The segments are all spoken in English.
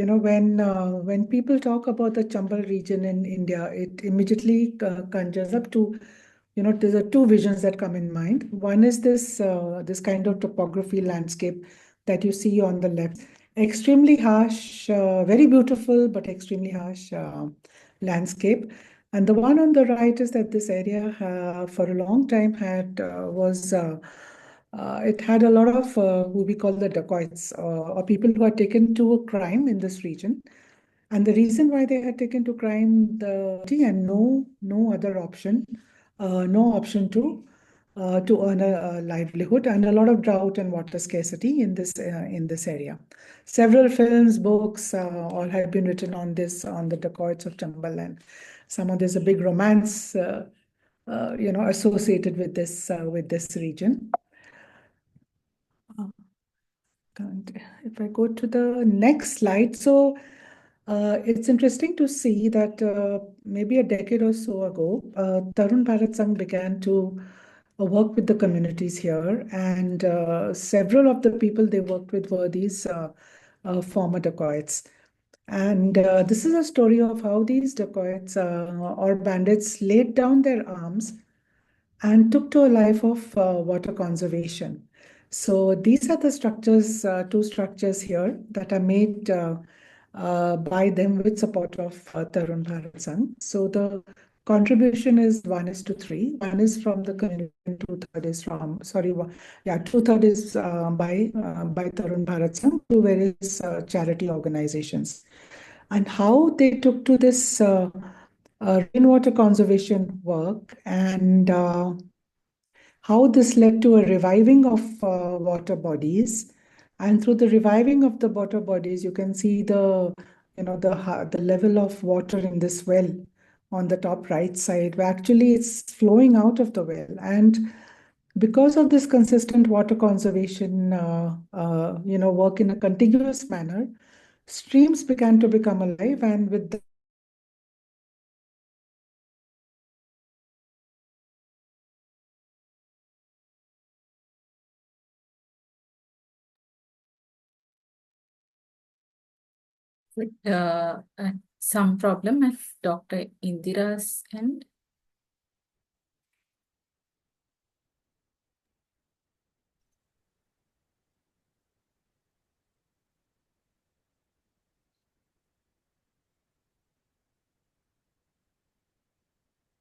when people talk about the Chambal region in India, it immediately conjures up to, there's a two visions that come in mind. One is this kind of topography landscape that you see on the left. Extremely harsh, very beautiful, but extremely harsh landscape. And the one on the right is that this area for a long time it had a lot of who we call the dacoits, or people who had taken to a crime in this region. And the reason why they had taken to crime and no other option, no option to earn a livelihood, and a lot of drought and water scarcity in this area. Several films, books, all have been written on on the dacoits of Chambal, and there's a big romance, associated with this region. And if I go to the next slide, so it's interesting to see that maybe a decade or so ago, Tarun Bharat Sangh began to work with the communities here, and several of the people they worked with were these former dacoits. And this is a story of how these dacoits or bandits laid down their arms and took to a life of water conservation. So these are the structures, two structures here that are made by them with support of Tarun Bharat Sangh. So the contribution is 1:3. One is from the community, and two-thirds is two-thirds is by Tarun Bharat Sangh to various charity organizations. And how they took to this rainwater conservation work, and how this led to a reviving of water bodies. And through the reviving of the water bodies, you can see the level of water in this well on the top right side, where actually it's flowing out of the well. And because of this consistent water conservation, work in a contiguous manner, streams began to become alive, and with the With some problem at Dr. Indira's end.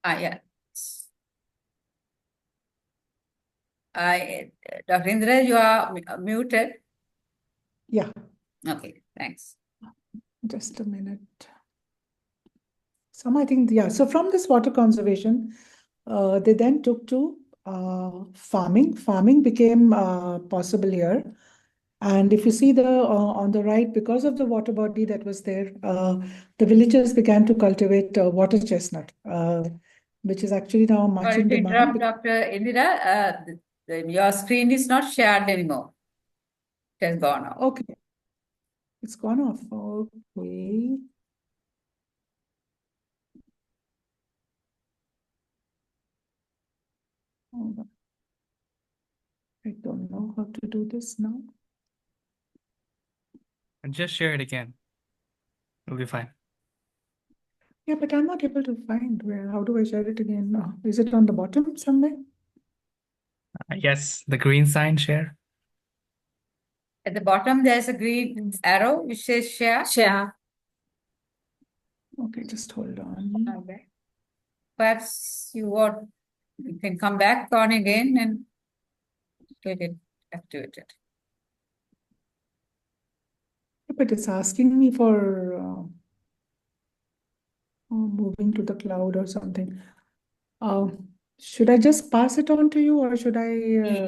Yeah. Dr. Indira, you are muted. Yeah. Okay, thanks. Just a minute. I think, yeah. So from this water conservation, they then took to farming. Farming became possible here. And if you see on the right, because of the water body that was there, the villagers began to cultivate water chestnut, which is actually now much Sorry in to demand. interrupt, Dr. Indira. Your screen is not shared anymore. It has gone off. Okay. It's gone off. Okay. Hold on. I don't know how to do this now. And just share it again. It'll be fine. Yeah, but I'm not able to find where. How do I share it again? Is it on the bottom somewhere? Yes, the green sign share. At the bottom, there's a green arrow which says share. Share. Okay, just hold on. Okay. Perhaps you can come back on again and get it activated. But it's asking me for moving to the cloud or something. Should I just pass it on to you, or should I?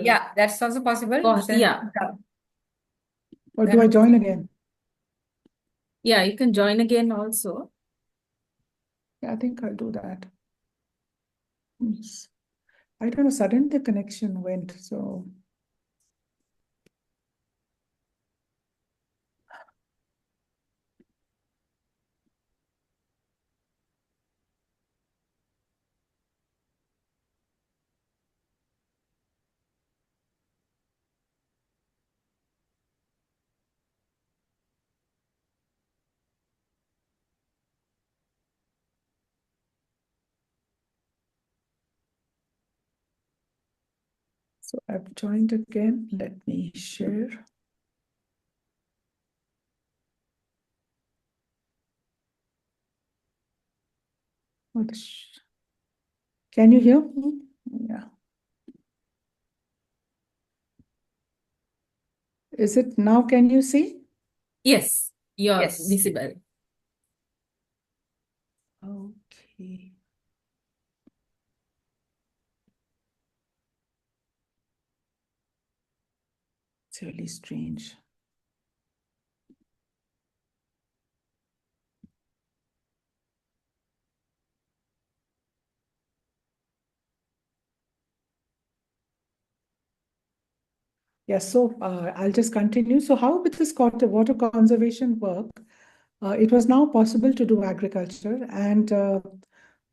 Yeah, that's also possible. Yeah. Or do I join again? Yeah, you can join again also. Yeah, I think I'll do that. Yes. I don't know, suddenly the connection went, so. So I've joined again. Let me share. Can you hear me? Yeah. Is it now? Can you see? Yes, you're Yes. visible. Okay. It's really strange. Yes, so I'll just continue. So how with this water conservation work, it was now possible to do agriculture, and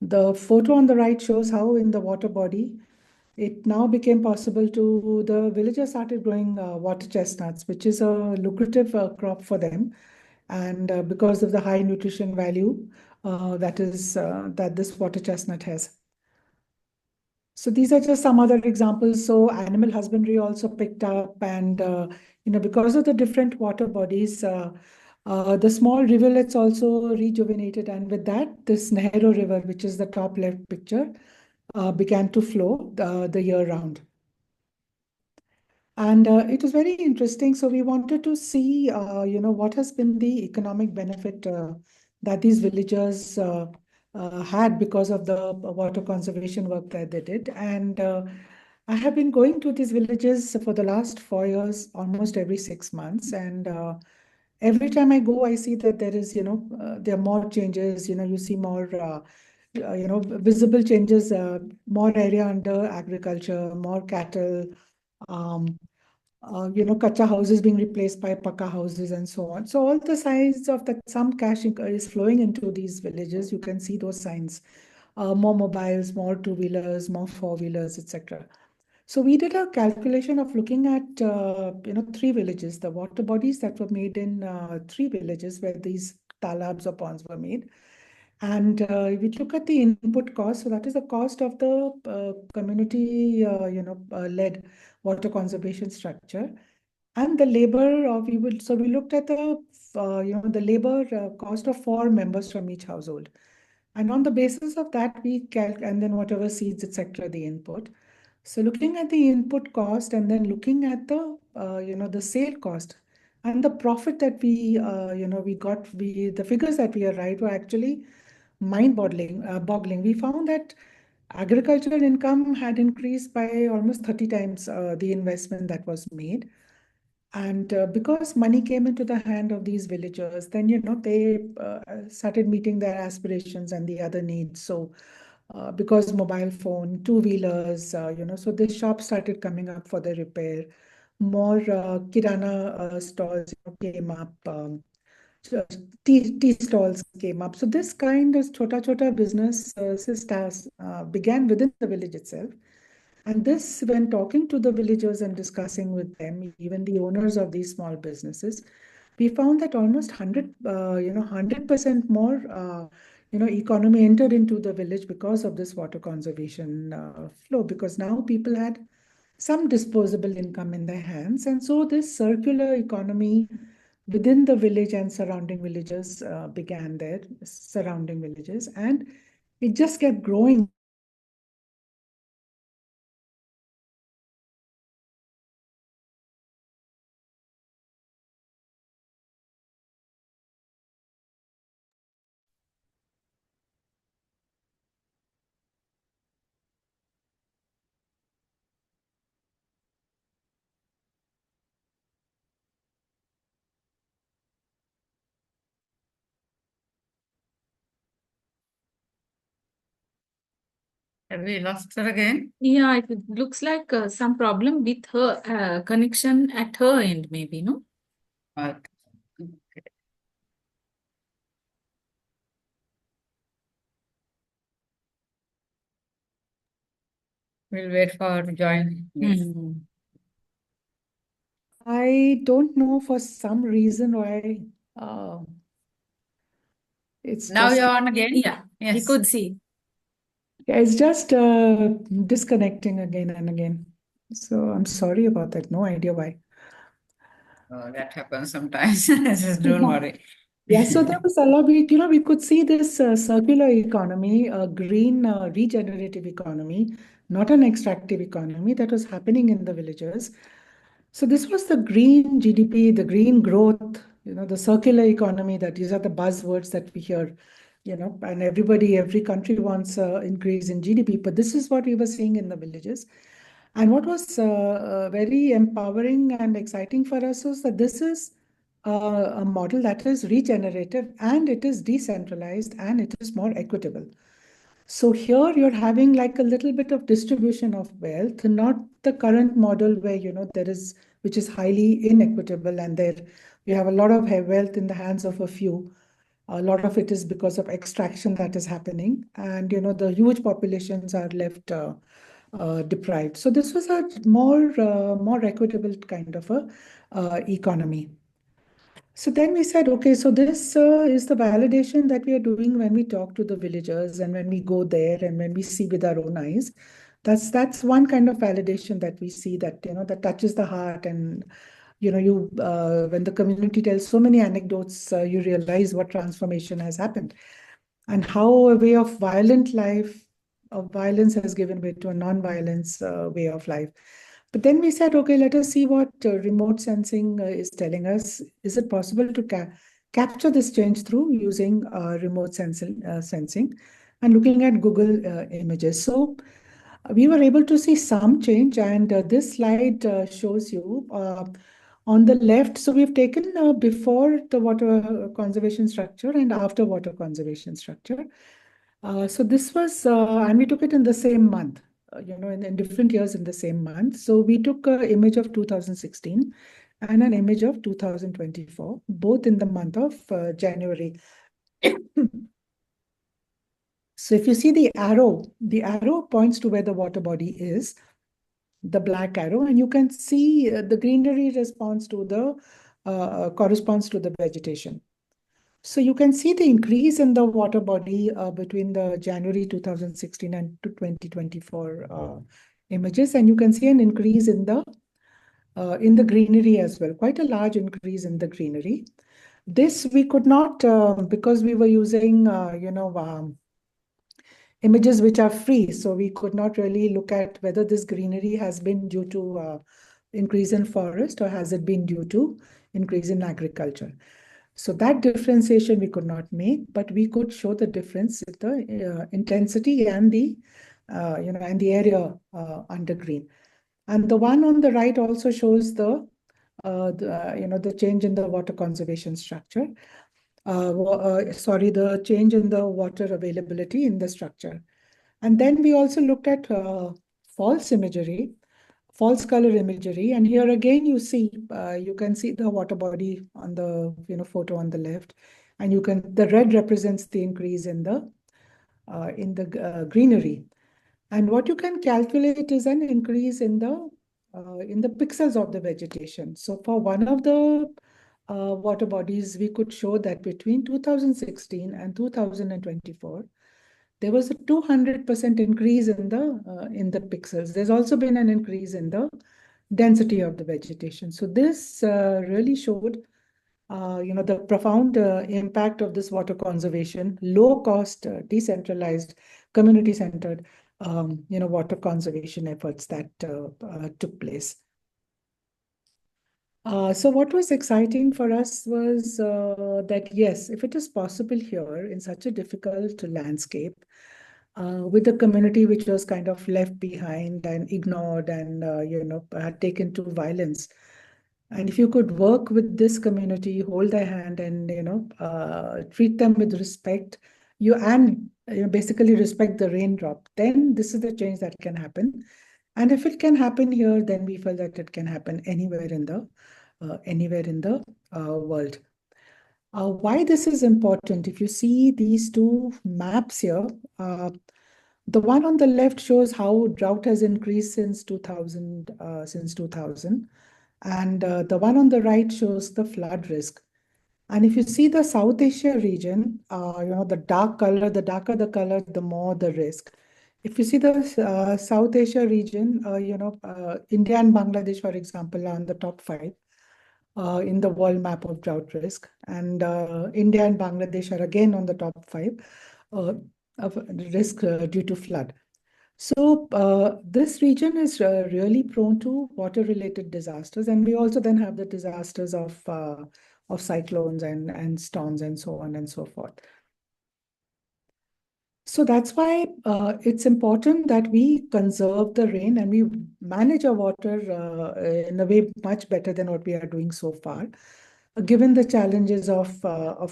the photo on the right shows how in the water body, it now became possible the villagers started growing water chestnuts, which is a lucrative crop for them. And because of the high nutrition value that this water chestnut has. So these are just some other examples. So animal husbandry also picked up, and because of the different water bodies, the small rivulets also rejuvenated, and with that, this Nehru River, which is the top left picture, began to flow the year round. And it was very interesting. So we wanted to see, what has been the economic benefit that these villagers had because of the water conservation work that they did. And I have been going to these villages for the last 4 years, almost every 6 months. And every time I go, I see that there are more changes. You see more, visible changes, more area under agriculture, more cattle. Um, kacha houses being replaced by pakka houses and so on. So all the signs of that some cash is flowing into these villages. You can see those signs. More mobiles, more two-wheelers, more four-wheelers, etc. So we did a calculation of looking at three villages, the water bodies that were made in three villages where these talabs or ponds were made. And we look at the input cost. So that is the cost of the community, led water conservation structure, and the labor. We looked at the labor cost of 4 members from each household, and on the basis of that and then whatever seeds, etc., the input. So looking at the input cost and then looking at the sale cost and the profit that the figures that we arrived were actually boggling. We found that agricultural income had increased by almost 30 times the investment that was made. And because money came into the hand of these villagers, then, they started meeting their aspirations and the other needs. So because mobile phone, two-wheelers, so the shops started coming up for the repair. More kirana stalls came up. Tea stalls came up. So this kind of chota business stars began within the village itself. And this, when talking to the villagers and discussing with them, even the owners of these small businesses, we found that almost 100% more, economy entered into the village because of this water conservation flow, because now people had some disposable income in their hands. And so this circular economy within the village and surrounding villages began there, surrounding villages, and it just kept growing. Have we lost her again? Yeah, it looks like some problem with her connection at her end, maybe, no? Okay. We'll wait for her to join. Yes. I don't know for some reason why it's Now just you're on again? Yeah, we Yes. could see. it's just disconnecting again and again. So I'm sorry about that. No idea why. That happens sometimes. Just don't worry. Yeah, so there was a lot, we could see this circular economy, a green regenerative economy, not an extractive economy that was happening in the villages. So this was the green GDP, the green growth, the circular economy, that these are the buzzwords that we hear, and every country wants increase in GDP, but this is what we were seeing in the villages. And what was very empowering and exciting for us was that this is a model that is regenerative and it is decentralized and it is more equitable. So here you're having like a little bit of distribution of wealth, not the current model where, which is highly inequitable, and there you have a lot of wealth in the hands of a few. A lot of it is because of extraction that is happening, and the huge populations are left deprived. So this was a more equitable kind of a economy. So then we said, okay, so this is the validation that we are doing when we talk to the villagers and when we go there and when we see with our own eyes. That's one kind of validation that we see, that that touches the heart. And you when the community tells so many anecdotes, you realize what transformation has happened and how a way of violent life of violence has given way to a non-violence way of life. But then we said, okay, let us see what remote sensing is telling us. Is it possible to capture this change through using remote sensing and looking at Google images? So we were able to see some change, and this slide shows you on the left. So we've taken before the water conservation structure and after water conservation structure. So this was, and we took it in the same month, in different years in the same month. So we took an image of 2016 and an image of 2024, both in the month of January. So if you see the arrow points to where the water body is, the black arrow, and you can see the greenery corresponds to the vegetation. So you can see the increase in the water body between the January 2016 and to 2024 images, and you can see an increase in the greenery as well, quite a large increase in the greenery. This we could not, because we were using images which are free, so we could not really look at whether this greenery has been due to increase in forest or has it been due to increase in agriculture. So that differentiation we could not make, but we could show the difference with the intensity and the area under green. And the one on the right also shows the change in the water conservation structure. The change in the water availability in the structure. And then we also looked at false imagery, false color imagery. And here again, you can see the water body on the photo on the left, and the red represents the increase in the greenery. And what you can calculate is an increase in the pixels of the vegetation. So for one of the water bodies, we could show that between 2016 and 2024, there was a 200% increase in the pixels. There's also been an increase in the density of the vegetation. So this really showed, the profound impact of this water conservation, low cost, decentralized, community centered, water conservation efforts that took place. So what was exciting for us was that, yes, if it is possible here in such a difficult landscape, with the community which was kind of left behind and ignored and, had taken to violence. And if you could work with this community, hold their hand and, treat them with respect, basically respect the raindrop, then this is the change that can happen. And if it can happen here, then we feel that it can happen anywhere in the world. Why this is important, if you see these two maps here, the one on the left shows how drought has increased since 2000, and the one on the right shows the flood risk. And if you see the South Asia region, the darker the color, the more the risk. if you see the South Asia region, India and Bangladesh, for example, are on the top five in the world map of drought risk. And India and Bangladesh are again on the top five of risk due to flood. So this region is really prone to water-related disasters, and we also then have the disasters of cyclones and storms and so on and so forth. So that's why it's important that we conserve the rain and we manage our water in a way much better than what we are doing so far, given the challenges of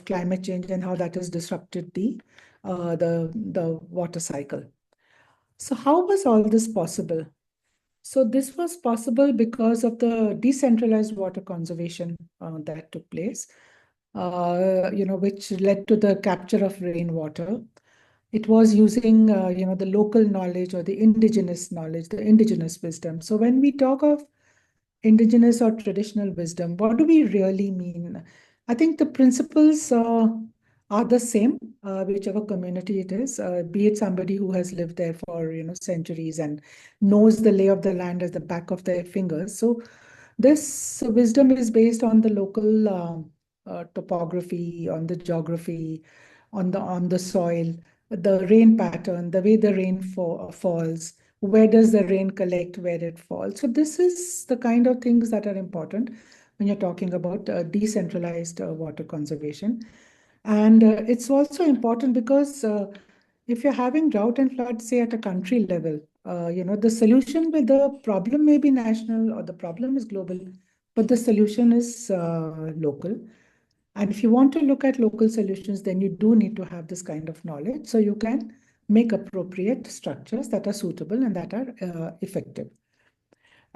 climate change and how that has disrupted the water cycle. So how was all this possible? So this was possible because of the decentralized water conservation that took place, which led to the capture of rainwater. It was using, the local knowledge or the indigenous knowledge, the indigenous wisdom. So when we talk of indigenous or traditional wisdom, what do we really mean? I think the principles are the same, whichever community it is, be it somebody who has lived there for centuries and knows the lay of the land as the back of their fingers. So this wisdom is based on the local topography, on the geography, on the soil, the rain pattern, the way the rain falls, where does the rain collect, where it falls. So this is the kind of things that are important when you're talking about decentralized water conservation. And it's also important because if you're having drought and flood, say at a country level, the solution with the problem may be national or the problem is global, but the solution is local. And if you want to look at local solutions, then you do need to have this kind of knowledge so you can make appropriate structures that are suitable and that are effective.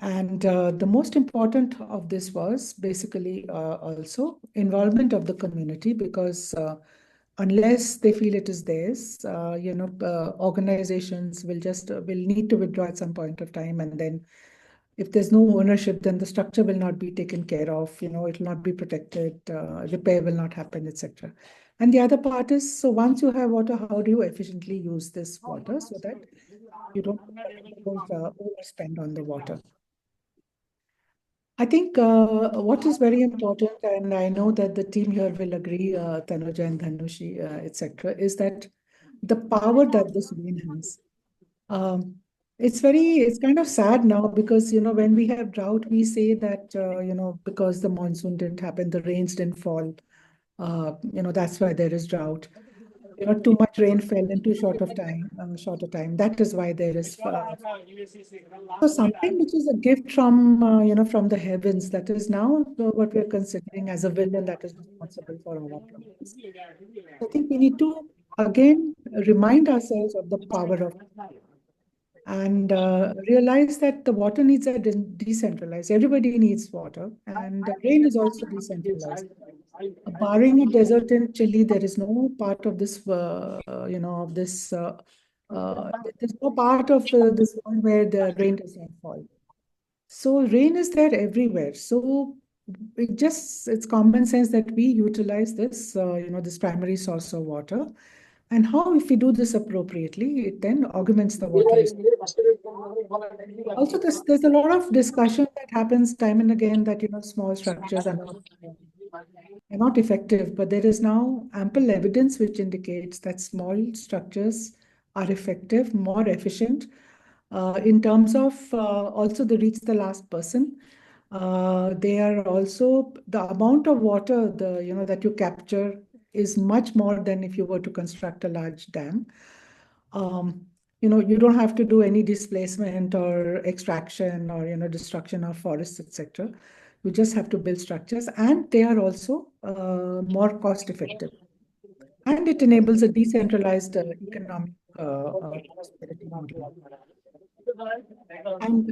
And the most important of this was basically also involvement of the community, because unless they feel it is theirs, organizations will need to withdraw at some point of time, and then if there's no ownership, then the structure will not be taken care of, it will not be protected, repair will not happen, etc. And the other part is, so once you have water, how do you efficiently use this water so that you don't overspend on the water? I think what is very important, and I know that the team here will agree, Tanuja and Dhanushi, etc., is that the power that this rain has. It's kind of sad now because, when we have drought, we say that, because the monsoon didn't happen, the rains didn't fall, that's why there is drought. Too much rain fell in too shorter time. That is why there is so something which is a gift from, from the heavens, that is now what we are considering as a villain that is responsible for all our problems. I think we need to again remind ourselves of the power of and realize that the water needs are decentralized. Everybody needs water, and the rain is also decentralized. Barring a desert in Chile, there is no part of this, of this. There's no part of this world where the rain does not fall. So rain is there everywhere. So it's common sense that we utilize this, this primary source of water. And how, if we do this appropriately, it then augments the water resource. Also, there's a lot of discussion that happens time and again that, small structures are not effective, but there is now ample evidence which indicates that small structures are effective, more efficient, in terms of also they reach the last person. They are also the amount of water that you capture is much more than if you were to construct a large dam. You don't have to do any displacement or extraction or destruction of forests, etc. You just have to build structures, and they are also more cost effective. And it enables a decentralized economic prosperity model. And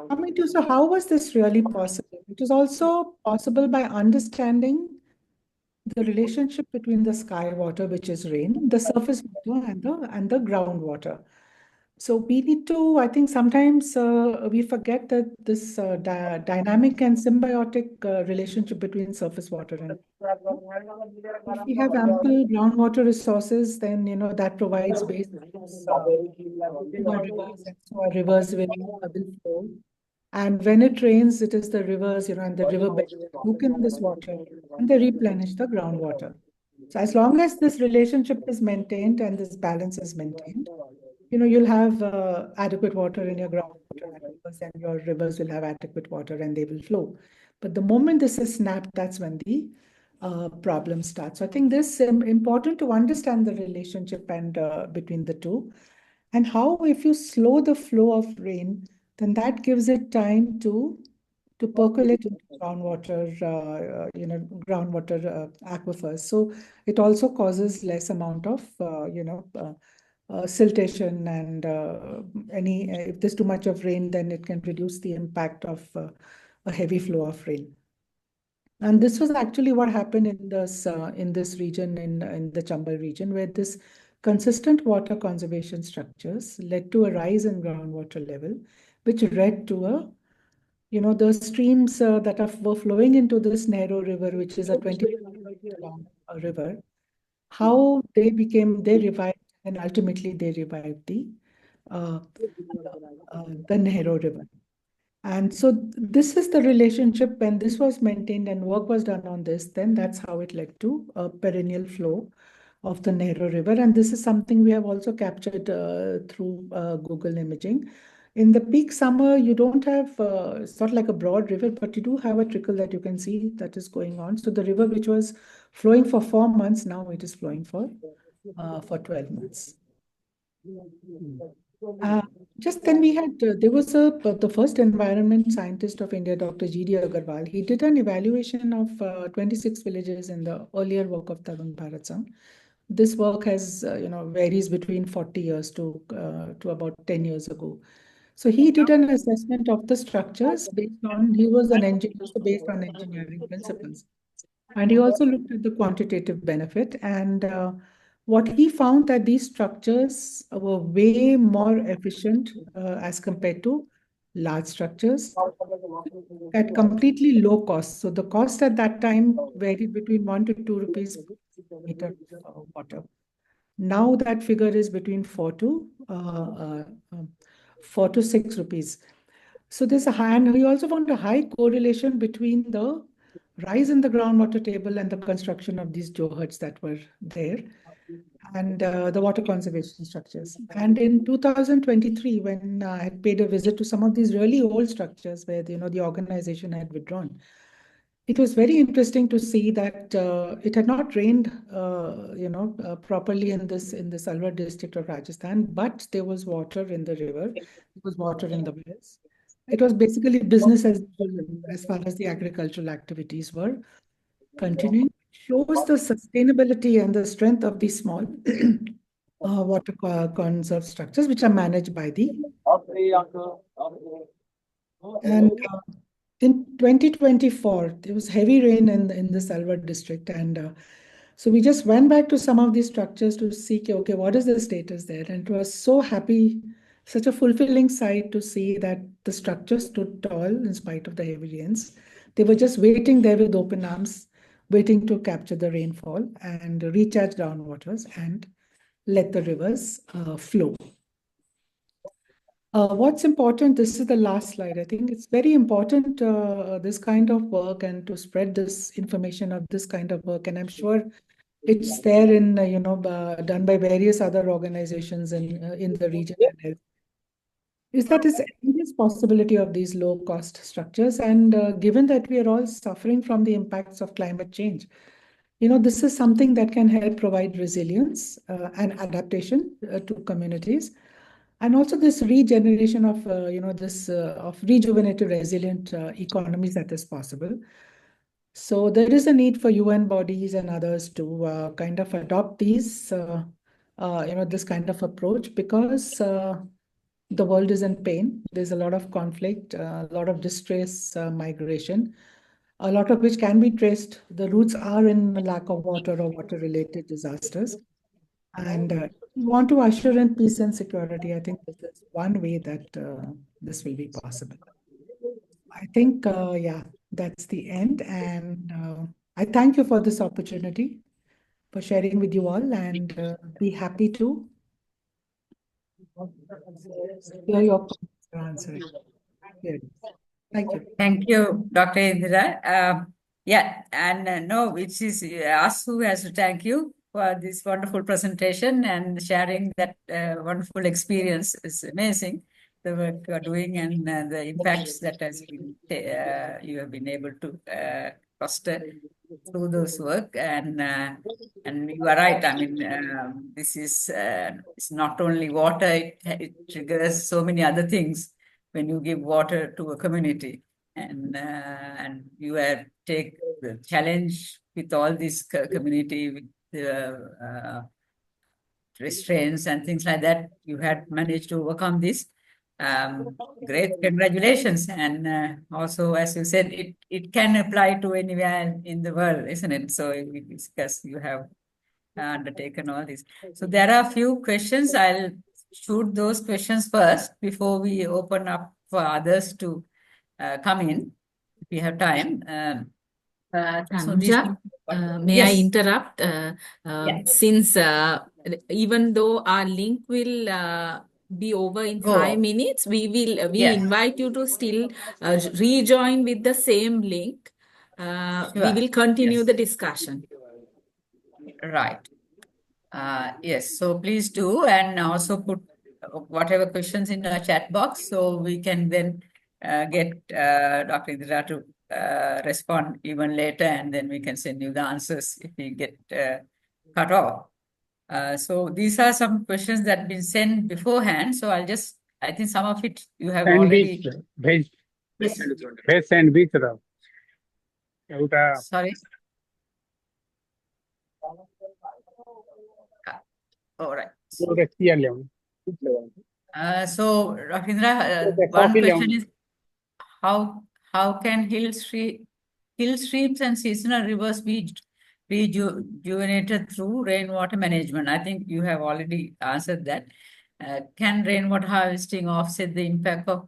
coming to, so how was this really possible? It was also possible by understanding the relationship between the sky water, which is rain, the surface water, and the groundwater. So we need to, I think sometimes we forget that this dynamic and symbiotic relationship between surface water and if we have ample groundwater resources, then that provides base to our rivers, and so our rivers will flow. And when it rains, it is the rivers, and the riverbed soak in this water and they replenish the groundwater. So as long as this relationship is maintained and this balance is maintained, you'll have adequate water in your groundwater aquifers and your rivers will have adequate water and they will flow. But the moment this is snapped, that's when the problem starts. So I think this is important to understand the relationship and between the two. And how, if you slow the flow of rain, then that gives it time to percolate into groundwater aquifers. So it also causes less amount of siltation and any if there's too much of rain, then it can reduce the impact of a heavy flow of rain. And this was actually what happened in this region, in the Chambal region, where this consistent water conservation structures led to a rise in groundwater level, which led to the streams that were flowing into this Nehru River, which is a 20 long river, how they revived, and ultimately they revived uh, the Nehru River. And so this is the relationship. When this was maintained and work was done on this, then that's how it led to a perennial flow of the Nehru River. And this is something we have also captured through Google imaging. In the peak summer, you don't have, it's not like a broad river, but you do have a trickle that you can see that is going on. So the river, which was flowing for 4 months, now it is flowing for 12 months. Just then we had, there was the first environment scientist of India, Dr. G.D. Agarwal. He did an evaluation of 26 villages in the earlier work of Tarun Bharat Sangh. This work has, varies between 40 years to about 10 years ago. So he did an assessment of the structures he was an engineer, so based on engineering principles. And he also looked at the quantitative benefit. And what he found that these structures were way more efficient as compared to large structures at completely low cost. So the cost at that time varied between 1 to 2 rupees per meter of water. Now that figure is between 4 to 6 rupees. So there's a high, and we also found a high correlation between the rise in the groundwater table and the construction of these johats that were there, and the water conservation structures. And in 2023, when I had paid a visit to some of these really old structures where the organization had withdrawn, it was very interesting to see that it had not rained, properly in this Alwar district of Rajasthan, but there was water in the river, there was water in the wells. It was basically business as usual as far as the agricultural activities were continuing. Shows the sustainability and the strength of these small water conserve structures, which are managed by the. And in 2024, there was heavy rain in the Salwar district. And so we just went back to some of these structures to see, okay, what is the status there? And it was so happy, such a fulfilling sight to see that the structure stood tall in spite of the heavy rains. They were just waiting there with open arms, waiting to capture the rainfall and recharge groundwaters and let the rivers flow. What's important, this is the last slide. I think it's very important, this kind of work and to spread this information of this kind of work. And I'm sure it's there in, done by various other organizations in the region. Is that is endless possibility of these low cost structures. And given that we are all suffering from the impacts of climate change, this is something that can help provide resilience and adaptation to communities. And also this regeneration of, of rejuvenated, resilient economies that is possible. So there is a need for UN bodies and others to kind of adopt these, this kind of approach, because the world is in pain. There's a lot of conflict, a lot of distress, migration, a lot of which can be traced. The roots are in lack of water or water-related disasters. And we want to usher in peace and security. I think this is one way that this will be possible. I think, yeah, that's the end. And I thank you for this opportunity for sharing with you all, and be happy to hear your comments or answering. Here it is. Thank you. Thank you, Dr. Indira. Yeah, and no, it is us who has to thank you for this wonderful presentation and sharing that wonderful experience. It's amazing the work you are doing and the impacts that has been you have been able to foster through those work. And you are right. I mean, this is it's not only water; it triggers so many other things when you give water to a community. And you have take the challenge with all this community with restraints and things like that. You had managed to overcome this. Great, congratulations! And also, as you said, it can apply to anywhere in the world, isn't it? So we discuss. You have undertaken all this. So there are a few questions. I'll shoot those questions first before we open up for others to come in if we have time. So these Tanuja, may I yes, interrupt? yeah, Since even though our link will be over in go 5 on. minutes, we Yes, invite you to still rejoin with the same link. We sure. will continue Yes, the discussion. right. Yes, so please do, and also put whatever questions in the chat box so we can then get Dr. Indira to respond even later, and then we can send you the answers if we get cut off. So these are some questions that have been sent beforehand. So I think some of it you have already. Sandwich, veg sandwich ର एउटा Sorry. All right. एउटा chia ल्याउनु So, Dr. Indira, एउटा one coffee question ल्याउनु is how can hill streams and seasonal rivers be rejuvenated through rainwater management? I think you have already answered that. Can rainwater harvesting offset the impact of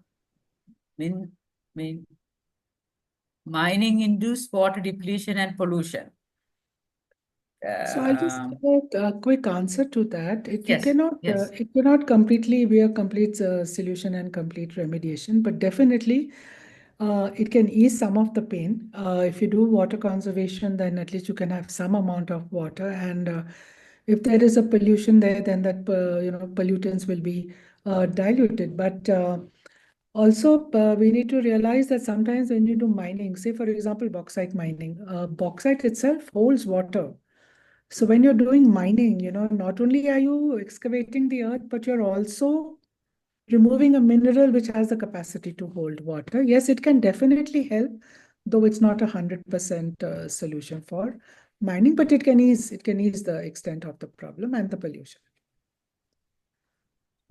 mining-induced water depletion and pollution? So I'll just give a quick answer to that. Yes, yes. It cannot completely be a complete solution and complete remediation, but definitely it can ease some of the pain. If you do water conservation, then at least you can have some amount of water. And if there is a pollution there, then that pollutants will be diluted. But also, we need to realize that sometimes when you do mining, say for example, bauxite mining, bauxite itself holds water. So when you're doing mining, not only are you excavating the earth, but you're also removing a mineral which has the capacity to hold water. Yes, it can definitely help, though it's not 100% solution for mining, but it can ease the extent of the problem and the pollution.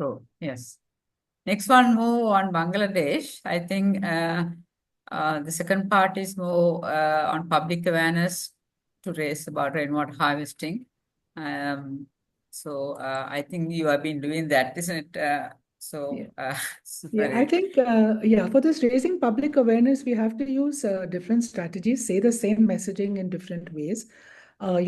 So, yes. Next one, more on Bangladesh. I think the second part is more on public awareness to raise about rainwater harvesting. So I think you have been doing that, isn't it? Yeah, I think, for this raising public awareness, we have to use different strategies, say the same messaging in different ways. For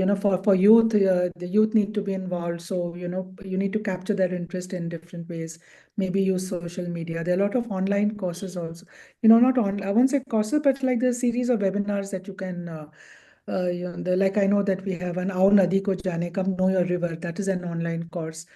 youth, the youth need to be involved. So, you need to capture their interest in different ways. Maybe use social media. There are a lot of online courses also. Not on, I won't say courses, but like the series of webinars that you can, like I know that we have an Aao Nadi Ko Jane, Come Know Your River. That is an online course.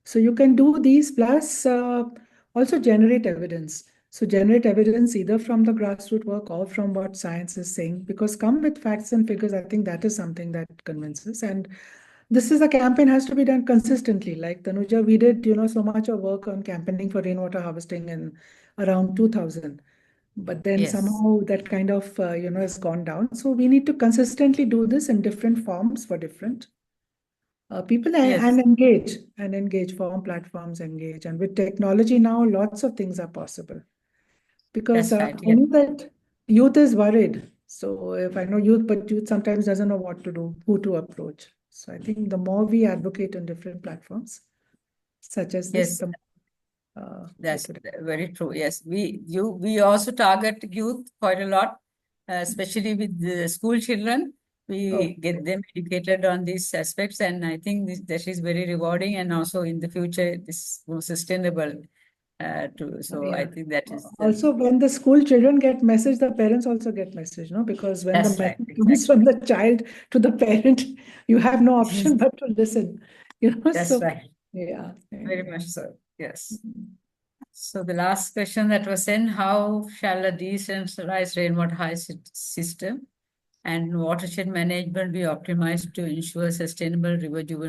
So you can do these plus also generate evidence. So generate evidence either from the grassroots work or from what science is saying, because come with facts and figures. I think that is something that convinces. And this is a campaign has to be done consistently. Like Tanuja, we did, so much of work on campaigning for rainwater harvesting in around 2000. But then Yes. somehow that kind of, has gone down. So we need to consistently do this in different forms for different people Yes. and engage, form platforms, engage. And with technology now, lots of things are possible. Because That's right, I yes. know that youth is worried. So if I know youth, but youth sometimes doesn't know what to do, who to approach. So I think the more we advocate on different platforms, such as this, Yes, the more that's it would- very true. Yes, we also target youth quite a lot, especially with the school children. We Oh. get them educated on these aspects, and I think that is very rewarding, and also in the future, this is more sustainable. So I Yeah. think that is Also, when the school children get message, the parents also get message, no? Because when the That's right, message comes from the child to the parent, you have no option but to listen. that's So right. yeah, Very much so. Yes. So the last question that was sent: how shall a decentralized rainwater harvesting system and watershed management be optimized to ensure sustainable rejuvenation